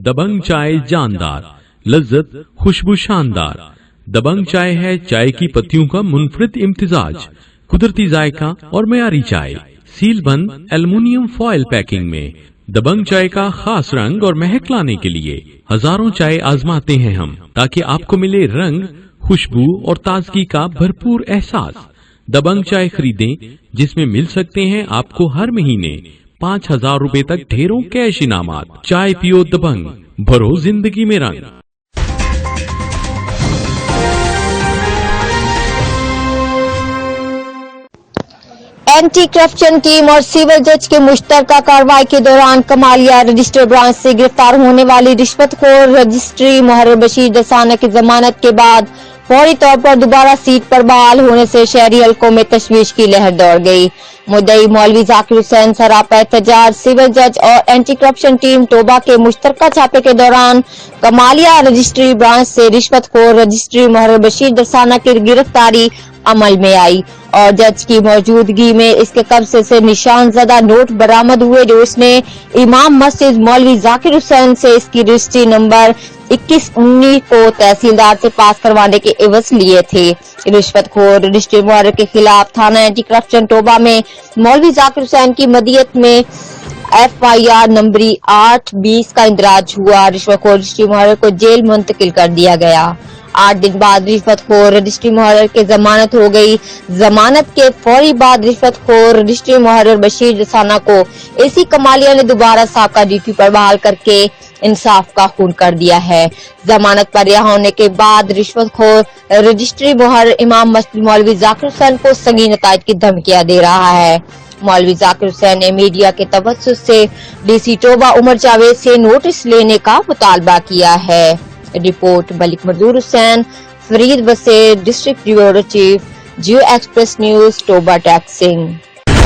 दबंग चाय जानदार, लज्जत खुशबू शानदार। दबंग चाय है चाय की पत्तियों का मुनफरिद इम्तिजाज, कुदरती जायका और मयारी चाय, सील बंद एल्युमिनियम फॉयल पैकिंग में। दबंग चाय का खास रंग और महक लाने के लिए हजारों चाय आजमाते हैं हम, ताकि आपको मिले रंग, खुशबू और ताजगी का भरपूर एहसास। दबंग चाय खरीदें, जिसमें मिल सकते हैं आपको हर महीने 5,000 रुपए तक ढेरों कैश इनामात। चाय पियो दबंग, भरो जिंदगी में रंग। एंटी करप्शन टीम और सिविल जज के मुश्तरका कार्रवाई के दौरान कमालिया रजिस्टर ब्रांच से गिरफ्तार होने वाली रिश्वतखोर रजिस्ट्री मुहर्रर बशीर दसाना की जमानत के बाद फौरी तौर पर दोबारा सीट पर बहाल होने से शहरी हलकों में तशवीश की लहर दौड़ गई। मुद्दई मौलवी जाकिर हुसैन सरापा एहतजाज सिविल जज और एंटी करप्शन टीम टोबा के मुश्तरका छापे के दौरान कमालिया रजिस्ट्री ब्रांच से रिश्वतखोर रजिस्ट्री मुहर्रर बशीर दसाना की गिरफ्तारी अमल में आई और जज की मौजूदगी में इसके कब्जे से निशान ज़दा नोट बरामद हुए, जो उसने इमाम मस्जिद मौलवी जाकिर हुसैन से इसकी रजिस्ट्री नंबर 2119 को तहसीलदार से पास करवाने के एवज लिए थे। रिश्वतखोर रजिस्ट्री मुहर्रर के खिलाफ थाना एंटी करप्शन टोबा में मौलवी जाकिर हुसैन की मदियत में FIR नंबरी 8/20 का इंदराज हुआ। रिश्वतखोर रजिस्ट्री मुहर्रर को जेल मुंतकिल कर दिया गया। 8 दिन बाद रिश्वतखोर रजिस्ट्री मुहर्रर की जमानत हो गई। जमानत के फौरी बाद रिश्वतखोर रजिस्ट्री मुहर्रर बशीर दसाना को एसी कमालिया ने दोबारा साबका ड्यूटी पर बहाल करके इंसाफ का खून कर दिया है। जमानत पर रिहा होने के बाद रिश्वतखोर रजिस्ट्री मुहर्रर इमाम मस्जिद मौलवी जाकिर हुसैन को संगीन नताइज की धमकियां दे रहा है। मौलवी जाकिर हुसैन ने मीडिया के तवज्जुह से DC टोबा उमर जावेद से नोटिस लेने का मुतालबा किया है। रिपोर्ट मलिक मजदूर हुसैन, फरीद बसेर, डिस्ट्रिक्ट ब्यूरो चीफ, जियो एक्सप्रेस न्यूज, टोबा टैक्सिंग।